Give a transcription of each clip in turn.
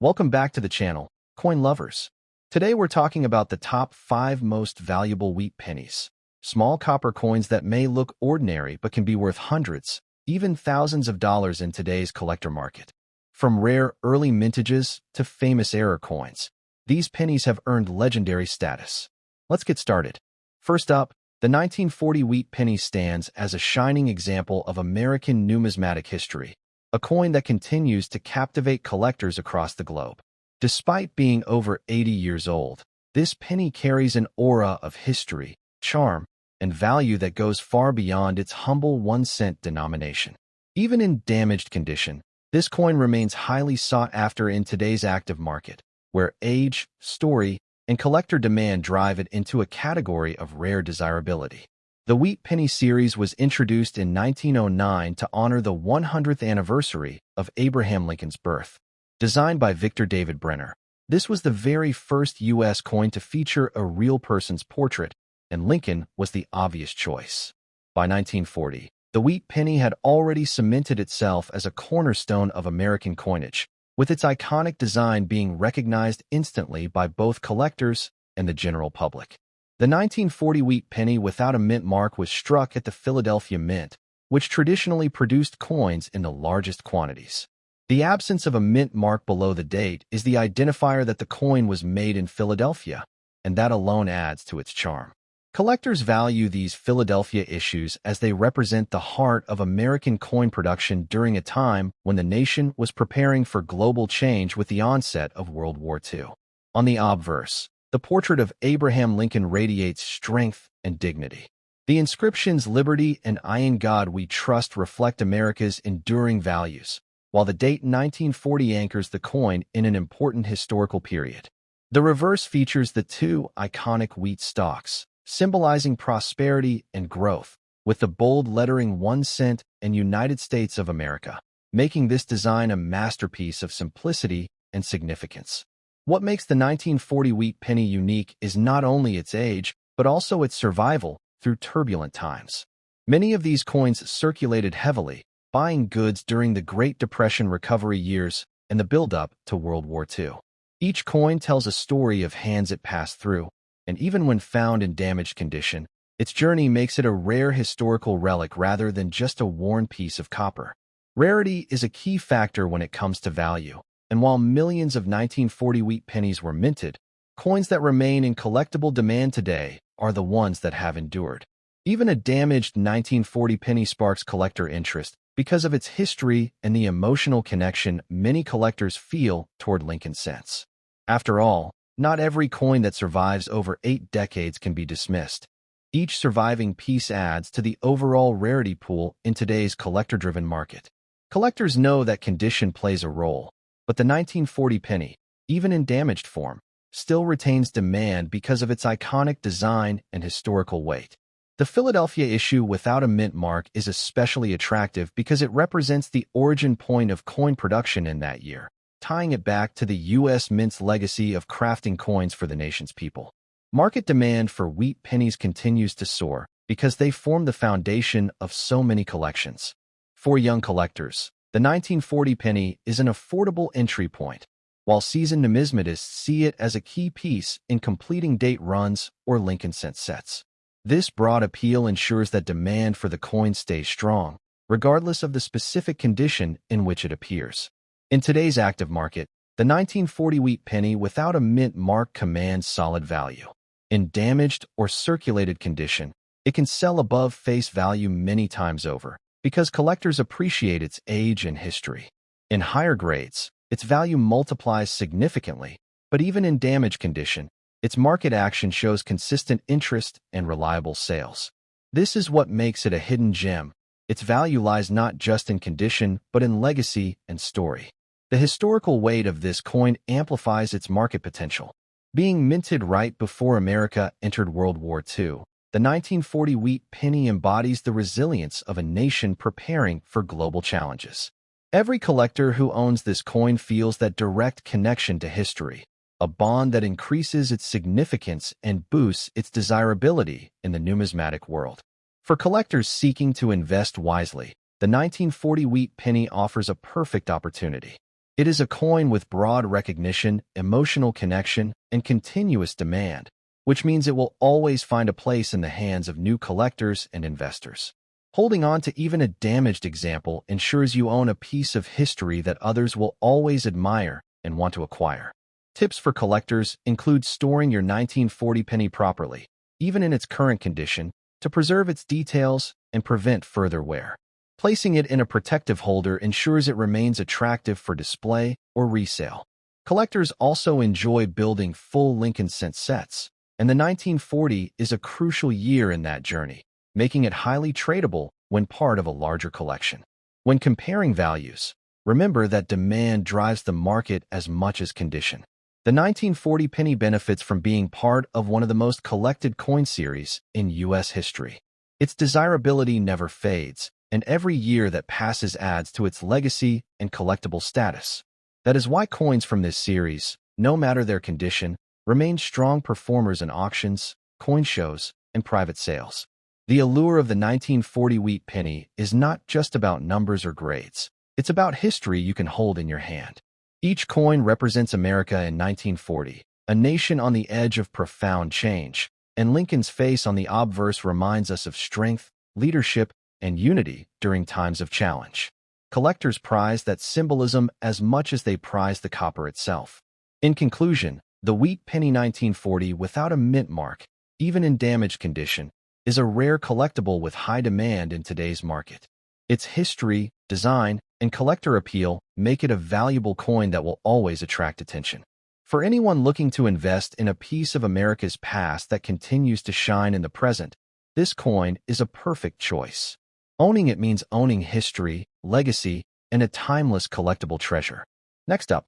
Welcome back to the channel, coin lovers. Today we're talking about the top 5 most valuable wheat pennies. Small copper coins that may look ordinary but can be worth hundreds, even thousands of dollars in today's collector market. From rare early mintages to famous era coins, these pennies have earned legendary status. Let's get started. First up, the 1940 wheat penny stands as a shining example of American numismatic history, a coin that continues to captivate collectors across the globe. Despite being over 80 years old, this penny carries an aura of history, charm, and value that goes far beyond its humble 1-cent denomination. Even in damaged condition, this coin remains highly sought after in today's active market, where age, story, and collector demand drive it into a category of rare desirability. The Wheat Penny series was introduced in 1909 to honor the 100th anniversary of Abraham Lincoln's birth. Designed by Victor David Brenner, this was the very first U.S. coin to feature a real person's portrait, and Lincoln was the obvious choice. By 1940, the Wheat Penny had already cemented itself as a cornerstone of American coinage, with its iconic design being recognized instantly by both collectors and the general public. The 1940 wheat penny without a mint mark was struck at the Philadelphia Mint, which traditionally produced coins in the largest quantities. The absence of a mint mark below the date is the identifier that the coin was made in Philadelphia, and that alone adds to its charm. Collectors value these Philadelphia issues as they represent the heart of American coin production during a time when the nation was preparing for global change with the onset of World War II. On the obverse, the portrait of Abraham Lincoln radiates strength and dignity. The inscriptions "Liberty" and "I in God We Trust" reflect America's enduring values, while the date 1940 anchors the coin in an important historical period. The reverse features the two iconic wheat stalks, symbolizing prosperity and growth, with the bold lettering 1 cent and United States of America, making this design a masterpiece of simplicity and significance. What makes the 1940 wheat penny unique is not only its age, but also its survival through turbulent times. Many of these coins circulated heavily, buying goods during the Great Depression recovery years and the build-up to World War II. Each coin tells a story of hands it passed through, and even when found in damaged condition, its journey makes it a rare historical relic rather than just a worn piece of copper. Rarity is a key factor when it comes to value. And while millions of 1940 wheat pennies were minted, coins that remain in collectible demand today are the ones that have endured. Even a damaged 1940 penny sparks collector interest because of its history and the emotional connection many collectors feel toward Lincoln cents. After all, not every coin that survives over 8 decades can be dismissed. Each surviving piece adds to the overall rarity pool in today's collector-driven market. Collectors know that condition plays a role, but the 1940 penny, even in damaged form, still retains demand because of its iconic design and historical weight. The Philadelphia issue without a mint mark is especially attractive because it represents the origin point of coin production in that year, tying it back to the U.S. Mint's legacy of crafting coins for the nation's people. Market demand for wheat pennies continues to soar because they form the foundation of so many collections. For young collectors, the 1940 penny is an affordable entry point, while seasoned numismatists see it as a key piece in completing date runs or Lincoln cent sets. This broad appeal ensures that demand for the coin stays strong, regardless of the specific condition in which it appears. In today's active market, the 1940 wheat penny without a mint mark commands solid value. In damaged or circulated condition, it can sell above face value many times over, because collectors appreciate its age and history. In higher grades, its value multiplies significantly, but even in damaged condition, its market action shows consistent interest and reliable sales. This is what makes it a hidden gem. Its value lies not just in condition, but in legacy and story. The historical weight of this coin amplifies its market potential. Being minted right before America entered World War II, the 1940 wheat penny embodies the resilience of a nation preparing for global challenges. Every collector who owns this coin feels that direct connection to history, a bond that increases its significance and boosts its desirability in the numismatic world. For collectors seeking to invest wisely, the 1940 wheat penny offers a perfect opportunity. It is a coin with broad recognition, emotional connection, and continuous demand, which means it will always find a place in the hands of new collectors and investors. Holding on to even a damaged example ensures you own a piece of history that others will always admire and want to acquire. Tips for collectors include storing your 1940 penny properly, even in its current condition, to preserve its details and prevent further wear. Placing it in a protective holder ensures it remains attractive for display or resale. Collectors also enjoy building full Lincoln cent sets, and the 1940 is a crucial year in that journey, making it highly tradable when part of a larger collection. When comparing values, remember that demand drives the market as much as condition. The 1940 penny benefits from being part of one of the most collected coin series in U.S. history. Its desirability never fades, and every year that passes adds to its legacy and collectible status. That is why coins from this series, no matter their condition, remain strong performers in auctions, coin shows, and private sales. The allure of the 1940 wheat penny is not just about numbers or grades. It's about history you can hold in your hand. Each coin represents America in 1940, a nation on the edge of profound change, and Lincoln's face on the obverse reminds us of strength, leadership, and unity during times of challenge. Collectors prize that symbolism as much as they prize the copper itself. In conclusion, the wheat penny 1940 without a mint mark, even in damaged condition, is a rare collectible with high demand in today's market. Its history, design, and collector appeal make it a valuable coin that will always attract attention. For anyone looking to invest in a piece of America's past that continues to shine in the present, this coin is a perfect choice. Owning it means owning history, legacy, and a timeless collectible treasure. Next up,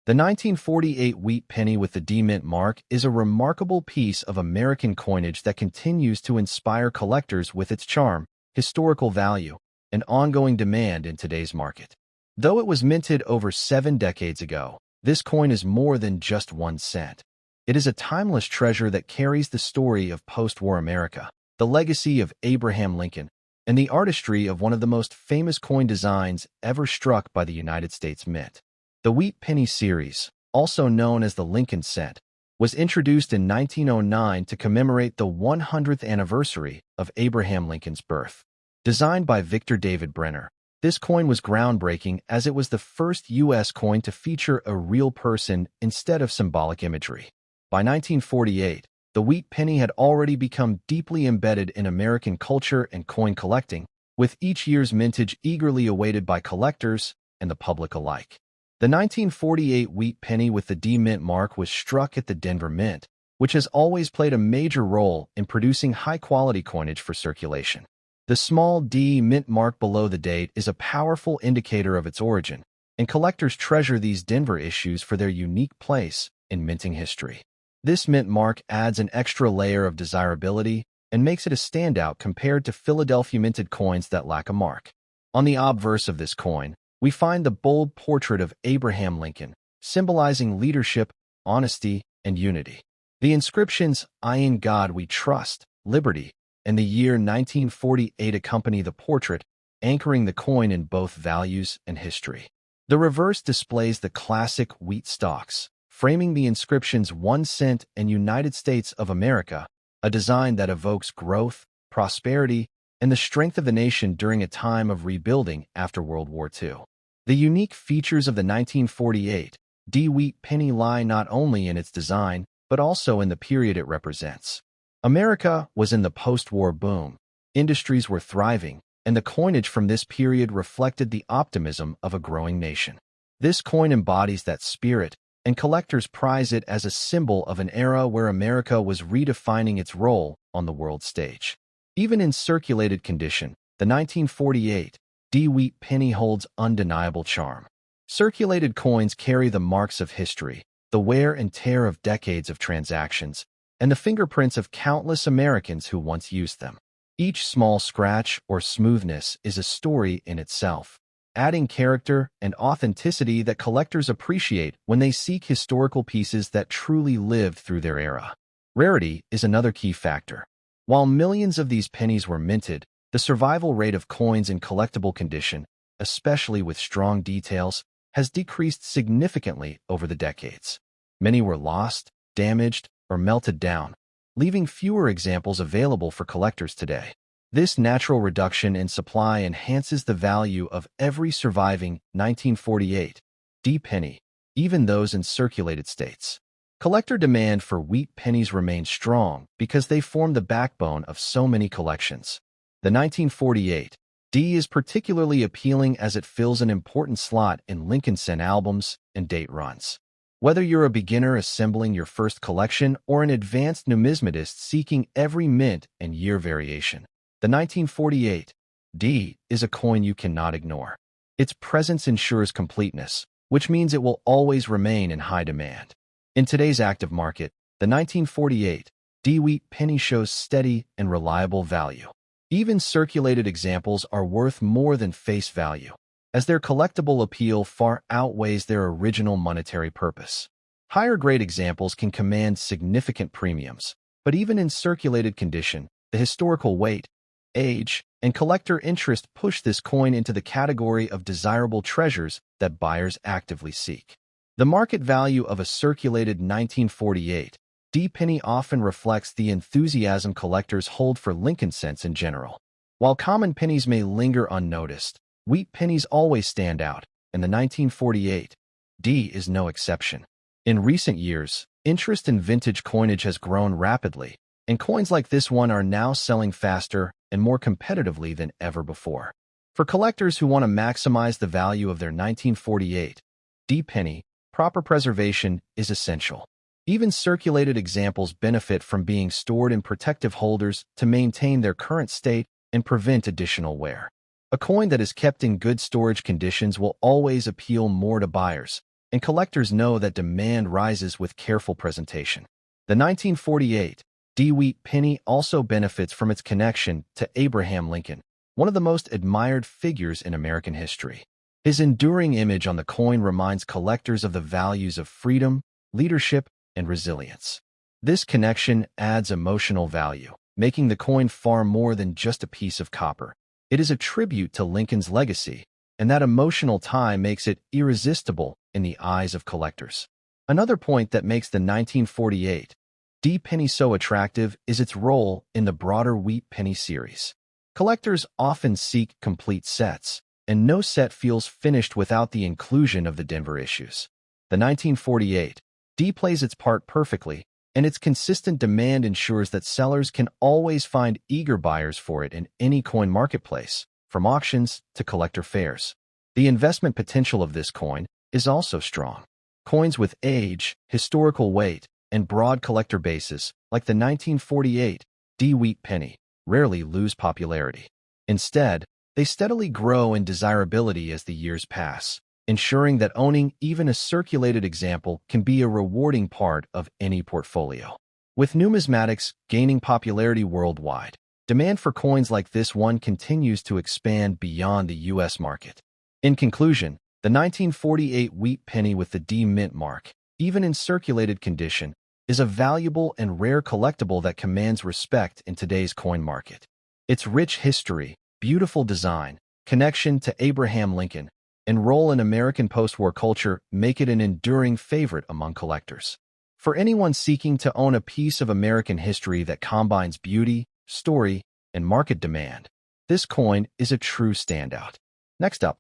the 1948 wheat penny with the D-Mint mark is a remarkable piece of American coinage that continues to inspire collectors with its charm, historical value, and ongoing demand in today's market. Though it was minted over 7 decades ago, this coin is more than just 1 cent. It is a timeless treasure that carries the story of post-war America, the legacy of Abraham Lincoln, and the artistry of one of the most famous coin designs ever struck by the United States Mint. The wheat penny series, also known as the Lincoln cent, was introduced in 1909 to commemorate the 100th anniversary of Abraham Lincoln's birth. Designed by Victor David Brenner, this coin was groundbreaking as it was the first U.S. coin to feature a real person instead of symbolic imagery. By 1948, the wheat penny had already become deeply embedded in American culture and coin collecting, with each year's mintage eagerly awaited by collectors and the public alike. The 1948 wheat penny with the D-Mint mark was struck at the Denver Mint, which has always played a major role in producing high-quality coinage for circulation. The small D mint mark below the date is a powerful indicator of its origin, and collectors treasure these Denver issues for their unique place in minting history. This mint mark adds an extra layer of desirability and makes it a standout compared to Philadelphia minted coins that lack a mark. On the obverse of this coin, we find the bold portrait of Abraham Lincoln, symbolizing leadership, honesty, and unity. The inscriptions, "I in God we trust," "Liberty," and the year 1948 accompany the portrait, anchoring the coin in both values and history. The reverse displays the classic wheat stalks, framing the inscriptions 1 cent and United States of America, a design that evokes growth, prosperity, and the strength of the nation during a time of rebuilding after World War II. The unique features of the 1948 D wheat penny lie not only in its design, but also in the period it represents. America was in the post-war boom, industries were thriving, and the coinage from this period reflected the optimism of a growing nation. This coin embodies that spirit, and collectors prize it as a symbol of an era where America was redefining its role on the world stage. Even in circulated condition, the 1948 D wheat penny holds undeniable charm. Circulated coins carry the marks of history, the wear and tear of decades of transactions, and the fingerprints of countless Americans who once used them. Each small scratch or smoothness is a story in itself, adding character and authenticity that collectors appreciate when they seek historical pieces that truly lived through their era. Rarity is another key factor. While millions of these pennies were minted, the survival rate of coins in collectible condition, especially with strong details, has decreased significantly over the decades. Many were lost, damaged, or melted down, leaving fewer examples available for collectors today. This natural reduction in supply enhances the value of every surviving 1948 D penny, even those in circulated states. Collector demand for wheat pennies remains strong because they form the backbone of so many collections. The 1948 D is particularly appealing as it fills an important slot in Lincoln Cent albums and date runs. Whether you're a beginner assembling your first collection or an advanced numismatist seeking every mint and year variation, the 1948 D is a coin you cannot ignore. Its presence ensures completeness, which means it will always remain in high demand. In today's active market, the 1948 D wheat penny shows steady and reliable value. Even circulated examples are worth more than face value, as their collectible appeal far outweighs their original monetary purpose. Higher-grade examples can command significant premiums, but even in circulated condition, the historical weight, age, and collector interest push this coin into the category of desirable treasures that buyers actively seek. The market value of a circulated 1948 D penny often reflects the enthusiasm collectors hold for Lincoln cents in general. While common pennies may linger unnoticed, wheat pennies always stand out, and the 1948 D is no exception. In recent years, interest in vintage coinage has grown rapidly, and coins like this one are now selling faster and more competitively than ever before. For collectors who want to maximize the value of their 1948 D penny, proper preservation is essential. Even circulated examples benefit from being stored in protective holders to maintain their current state and prevent additional wear. A coin that is kept in good storage conditions will always appeal more to buyers, and collectors know that demand rises with careful presentation. The 1948 D wheat penny also benefits from its connection to Abraham Lincoln, one of the most admired figures in American history. His enduring image on the coin reminds collectors of the values of freedom, leadership, and resilience. This connection adds emotional value, making the coin far more than just a piece of copper. It is a tribute to Lincoln's legacy, and that emotional tie makes it irresistible in the eyes of collectors. Another point that makes the 1948 D penny so attractive is its role in the broader wheat penny series. Collectors often seek complete sets, and no set feels finished without the inclusion of the Denver issues. The 1948 D plays its part perfectly, and its consistent demand ensures that sellers can always find eager buyers for it in any coin marketplace, from auctions to collector fairs. The investment potential of this coin is also strong. Coins with age, historical weight, and broad collector bases, like the 1948 D wheat penny, rarely lose popularity. Instead, they steadily grow in desirability as the years pass, ensuring that owning even a circulated example can be a rewarding part of any portfolio. With numismatics gaining popularity worldwide, demand for coins like this one continues to expand beyond the U.S. market. In conclusion, the 1948 wheat penny with the D mint mark, even in circulated condition, is a valuable and rare collectible that commands respect in today's coin market. Its rich history, beautiful design, connection to Abraham Lincoln, and role in American post-war culture make it an enduring favorite among collectors. For anyone seeking to own a piece of American history that combines beauty, story, and market demand, this coin is a true standout. Next up,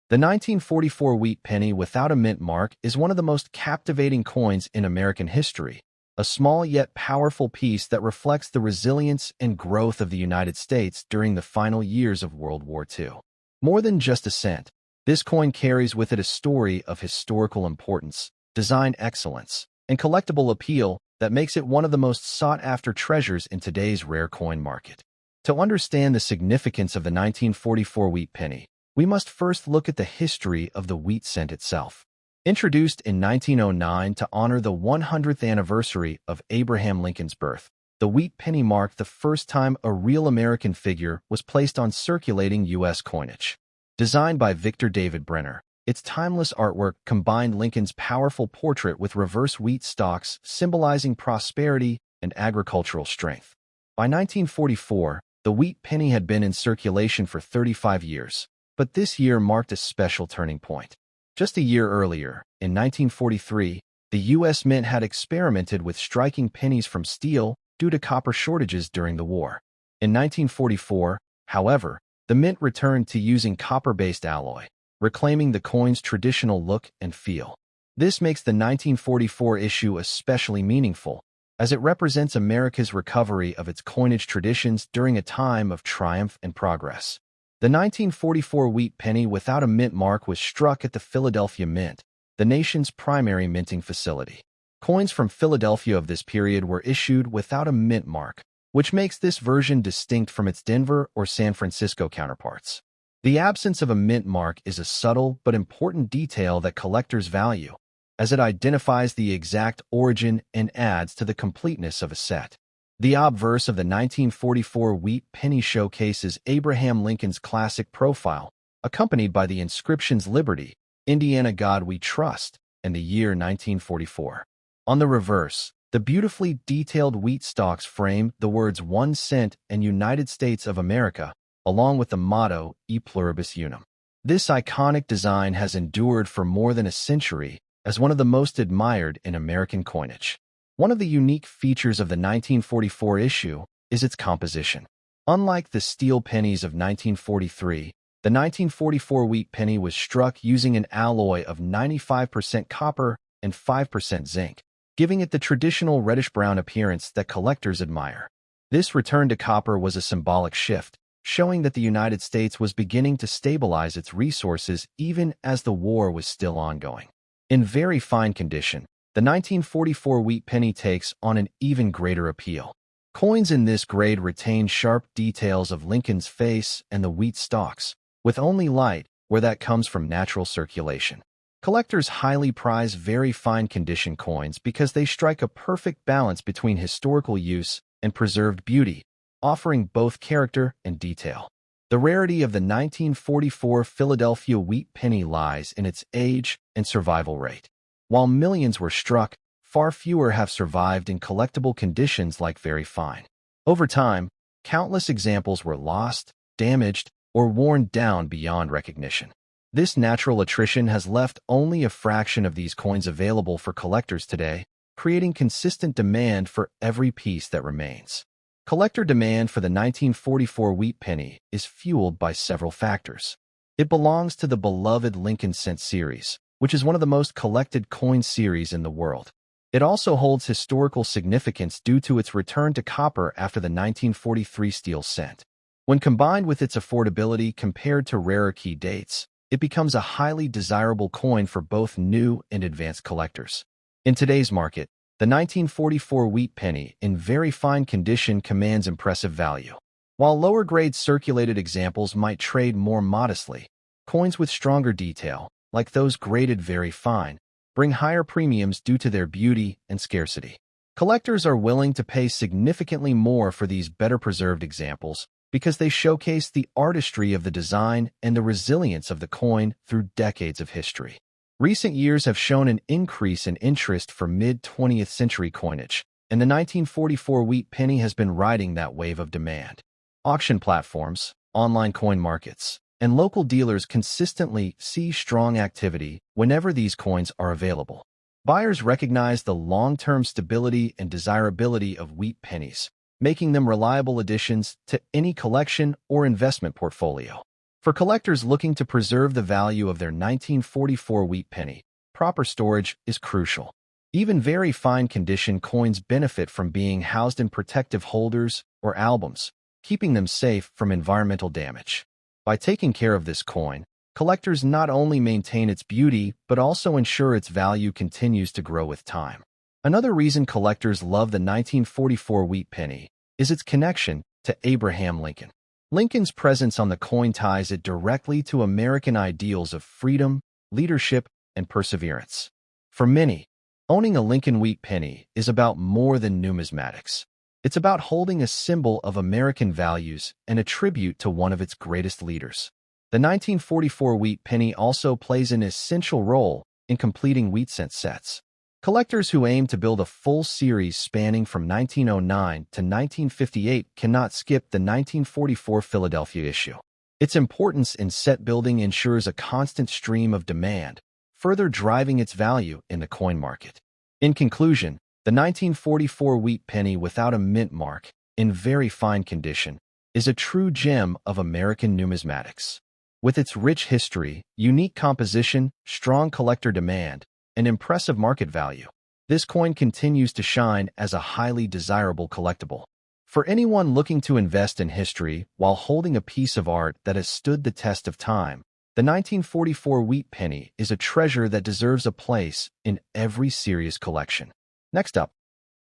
the 1944 wheat penny without a mint mark is one of the most captivating coins in American history, a small yet powerful piece that reflects the resilience and growth of the United States during the final years of World War II. More than just a cent, this coin carries with it a story of historical importance, design excellence, and collectible appeal that makes it one of the most sought-after treasures in today's rare coin market. To understand the significance of the 1944 wheat penny, we must first look at the history of the wheat cent itself. Introduced in 1909 to honor the 100th anniversary of Abraham Lincoln's birth, the wheat penny marked the first time a real American figure was placed on circulating U.S. coinage. Designed by Victor David Brenner, its timeless artwork combined Lincoln's powerful portrait with reverse wheat stalks symbolizing prosperity and agricultural strength. By 1944, the wheat penny had been in circulation for 35 years, but this year marked a special turning point. Just a year earlier, in 1943, the U.S. Mint had experimented with striking pennies from steel due to copper shortages during the war. In 1944, however, the Mint returned to using copper-based alloy, reclaiming the coin's traditional look and feel. This makes the 1944 issue especially meaningful, as it represents America's recovery of its coinage traditions during a time of triumph and progress. The 1944 wheat penny without a mint mark was struck at the Philadelphia Mint, the nation's primary minting facility. Coins from Philadelphia of this period were issued without a mint mark, which makes this version distinct from its Denver or San Francisco counterparts. The absence of a mint mark is a subtle but important detail that collectors value, as it identifies the exact origin and adds to the completeness of a set. The obverse of the 1944 wheat penny showcases Abraham Lincoln's classic profile, accompanied by the inscriptions Liberty, Indiana God We Trust, and the year 1944. On the reverse, the beautifully detailed wheat stalks frame the words 1 cent and United States of America, along with the motto E Pluribus Unum. This iconic design has endured for more than a century as one of the most admired in American coinage. One of the unique features of the 1944 issue is its composition. Unlike the steel pennies of 1943, the 1944 wheat penny was struck using an alloy of 95% copper and 5% zinc, giving it the traditional reddish-brown appearance that collectors admire. This return to copper was a symbolic shift, showing that the United States was beginning to stabilize its resources even as the war was still ongoing. In very fine condition, the 1944 wheat penny takes on an even greater appeal. Coins in this grade retain sharp details of Lincoln's face and the wheat stalks, with only light where that comes from natural circulation. Collectors highly prize very fine condition coins because they strike a perfect balance between historical use and preserved beauty, offering both character and detail. The rarity of the 1944 Philadelphia wheat penny lies in its age and survival rate. While millions were struck, far fewer have survived in collectible conditions like very fine. Over time, countless examples were lost, damaged, or worn down beyond recognition. This natural attrition has left only a fraction of these coins available for collectors today, creating consistent demand for every piece that remains. Collector demand for the 1944 wheat penny is fueled by several factors. It belongs to the beloved Lincoln Cent series, which is one of the most collected coin series in the world. It also holds historical significance due to its return to copper after the 1943 steel cent. When combined with its affordability compared to rarer key dates, it becomes a highly desirable coin for both new and advanced collectors. In today's market, the 1944 wheat penny in very fine condition commands impressive value. While lower-grade circulated examples might trade more modestly, coins with stronger detail, like those graded very fine, bring higher premiums due to their beauty and scarcity. Collectors are willing to pay significantly more for these better-preserved examples because they showcase the artistry of the design and the resilience of the coin through decades of history. Recent years have shown an increase in interest for mid-20th century coinage, and the 1944 wheat penny has been riding that wave of demand. Auction platforms, online coin markets, and local dealers consistently see strong activity whenever these coins are available. Buyers recognize the long-term stability and desirability of wheat pennies, making them reliable additions to any collection or investment portfolio. For collectors looking to preserve the value of their 1944 wheat penny, proper storage is crucial. Even very fine condition coins benefit from being housed in protective holders or albums, keeping them safe from environmental damage. By taking care of this coin, collectors not only maintain its beauty but also ensure its value continues to grow with time. Another reason collectors love the 1944 wheat penny is its connection to Abraham Lincoln. Lincoln's presence on the coin ties it directly to American ideals of freedom, leadership, and perseverance. For many, owning a Lincoln wheat penny is about more than numismatics. It's about holding a symbol of American values and a tribute to one of its greatest leaders. The 1944 wheat penny also plays an essential role in completing wheat cent sets. Collectors who aim to build a full series spanning from 1909 to 1958 cannot skip the 1944 Philadelphia issue. Its importance in set building ensures a constant stream of demand, further driving its value in the coin market. In conclusion, the 1944 wheat penny without a mint mark, in very fine condition, is a true gem of American numismatics. With its rich history, unique composition, strong collector demand, and impressive market value, this coin continues to shine as a highly desirable collectible. For anyone looking to invest in history while holding a piece of art that has stood the test of time, the 1944 wheat penny is a treasure that deserves a place in every serious collection. Next up,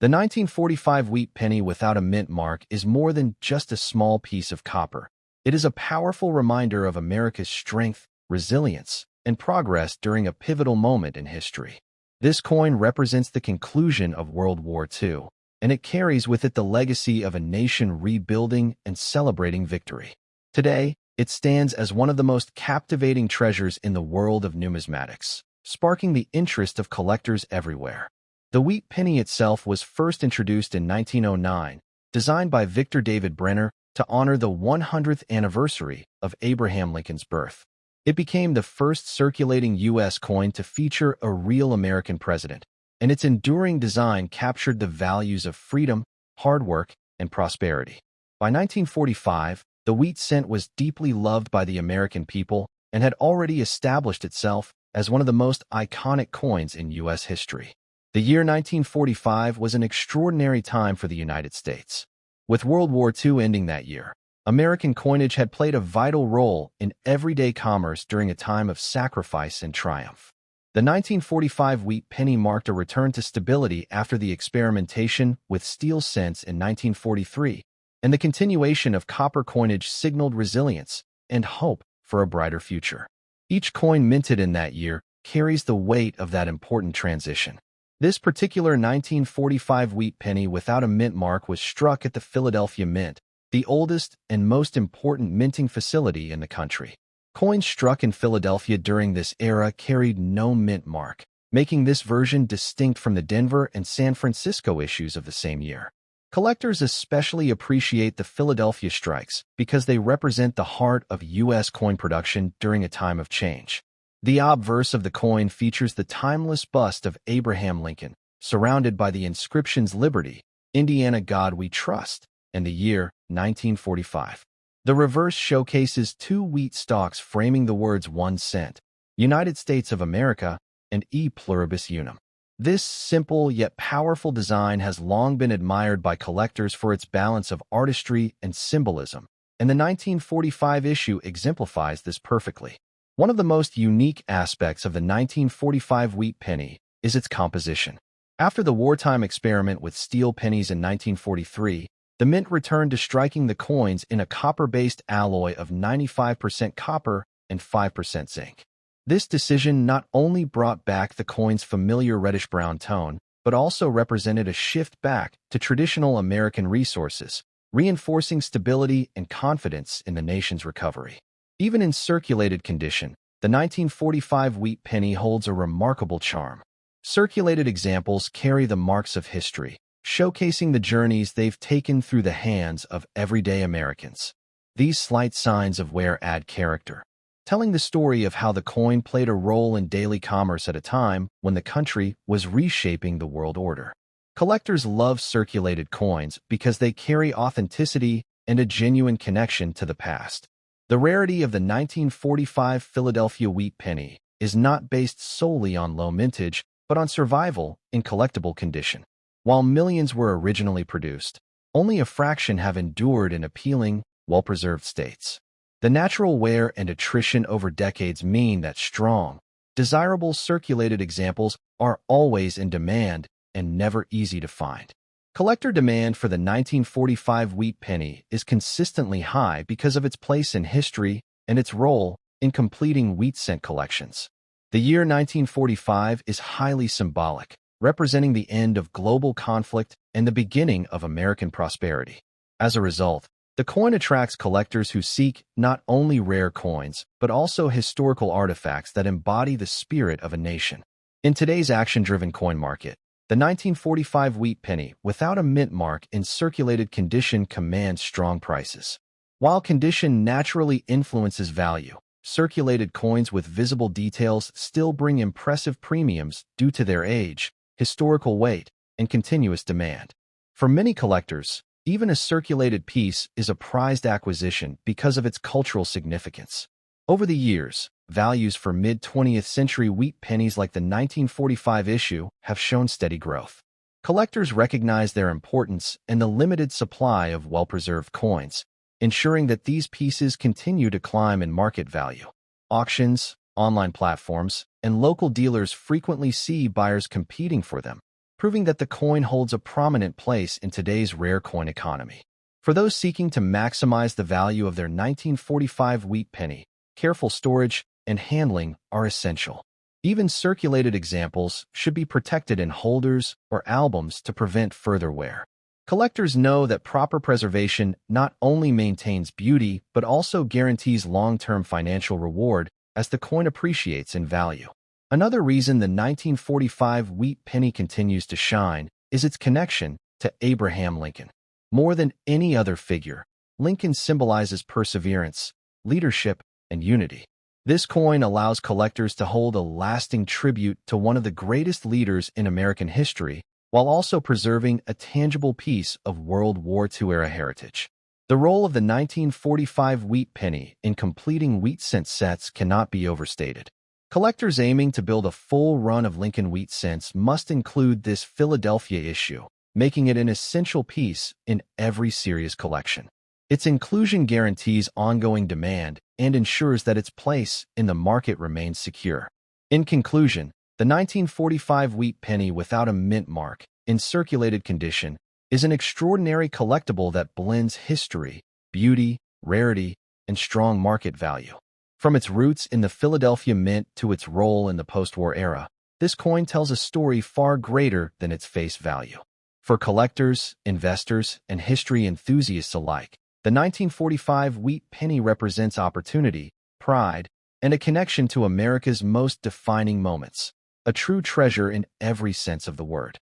the 1945 wheat penny without a mint mark is more than just a small piece of copper. It is a powerful reminder of America's strength, resilience, and progress during a pivotal moment in history. This coin represents the conclusion of World War II, and it carries with it the legacy of a nation rebuilding and celebrating victory. Today, it stands as one of the most captivating treasures in the world of numismatics, sparking the interest of collectors everywhere. The wheat penny itself was first introduced in 1909, designed by Victor David Brenner to honor the 100th anniversary of Abraham Lincoln's birth. It became the first circulating U.S. coin to feature a real American president, and its enduring design captured the values of freedom, hard work, and prosperity. By 1945, the wheat cent was deeply loved by the American people and had already established itself as one of the most iconic coins in U.S. history. The year 1945 was an extraordinary time for the United States. With World War II ending that year, American coinage had played a vital role in everyday commerce during a time of sacrifice and triumph. The 1945 wheat penny marked a return to stability after the experimentation with steel cents in 1943, and the continuation of copper coinage signaled resilience and hope for a brighter future. Each coin minted in that year carries the weight of that important transition. This particular 1945 wheat penny without a mint mark was struck at the Philadelphia Mint, the oldest and most important minting facility in the country. Coins struck in Philadelphia during this era carried no mint mark, making this version distinct from the Denver and San Francisco issues of the same year. Collectors especially appreciate the Philadelphia strikes because they represent the heart of U.S. coin production during a time of change. The obverse of the coin features the timeless bust of Abraham Lincoln, surrounded by the inscriptions Liberty, Indiana God We Trust, and the year 1945. The reverse showcases two wheat stalks framing the words 1 cent, United States of America, and E Pluribus Unum. This simple yet powerful design has long been admired by collectors for its balance of artistry and symbolism, and the 1945 issue exemplifies this perfectly. One of the most unique aspects of the 1945 wheat penny is its composition. After the wartime experiment with steel pennies in 1943, the mint returned to striking the coins in a copper-based alloy of 95% copper and 5% zinc. This decision not only brought back the coin's familiar reddish-brown tone, but also represented a shift back to traditional American resources, reinforcing stability and confidence in the nation's recovery. Even in circulated condition, the 1945 wheat penny holds a remarkable charm. Circulated examples carry the marks of history, showcasing the journeys they've taken through the hands of everyday Americans. These slight signs of wear add character, telling the story of how the coin played a role in daily commerce at a time when the country was reshaping the world order. Collectors love circulated coins because they carry authenticity and a genuine connection to the past. The rarity of the 1945 Philadelphia wheat penny is not based solely on low mintage, but on survival in collectible condition. While millions were originally produced, only a fraction have endured in appealing, well-preserved states. The natural wear and attrition over decades mean that strong, desirable circulated examples are always in demand and never easy to find. Collector demand for the 1945 wheat penny is consistently high because of its place in history and its role in completing wheat cent collections. The year 1945 is highly symbolic, representing the end of global conflict and the beginning of American prosperity. As a result, the coin attracts collectors who seek not only rare coins, but also historical artifacts that embody the spirit of a nation. In today's action-driven coin market, the 1945 wheat penny without a mint mark in circulated condition commands strong prices. While condition naturally influences value, circulated coins with visible details still bring impressive premiums due to their age, historical weight, and continuous demand. For many collectors, even a circulated piece is a prized acquisition because of its cultural significance. Over the years, values for mid-20th century wheat pennies like the 1945 issue have shown steady growth. Collectors recognize their importance and the limited supply of well-preserved coins, ensuring that these pieces continue to climb in market value. Auctions, online platforms, and local dealers frequently see buyers competing for them, proving that the coin holds a prominent place in today's rare coin economy. For those seeking to maximize the value of their 1945 wheat penny, careful storage and handling are essential. Even circulated examples should be protected in holders or albums to prevent further wear. Collectors know that proper preservation not only maintains beauty but also guarantees long-term financial reward as the coin appreciates in value. Another reason the 1945 wheat penny continues to shine is its connection to Abraham Lincoln. More than any other figure, Lincoln symbolizes perseverance, leadership, and unity. This coin allows collectors to hold a lasting tribute to one of the greatest leaders in American history, while also preserving a tangible piece of World War II-era heritage. The role of the 1945 wheat penny in completing wheat cent sets cannot be overstated. Collectors aiming to build a full run of Lincoln wheat cents must include this Philadelphia issue, making it an essential piece in every series collection. Its inclusion guarantees ongoing demand and ensures that its place in the market remains secure. In conclusion, the 1945 wheat penny without a mint mark, in circulated condition, is an extraordinary collectible that blends history, beauty, rarity, and strong market value. From its roots in the Philadelphia Mint to its role in the post-war era, this coin tells a story far greater than its face value. For collectors, investors, and history enthusiasts alike, the 1945 wheat penny represents opportunity, pride, and a connection to America's most defining moments, a true treasure in every sense of the word.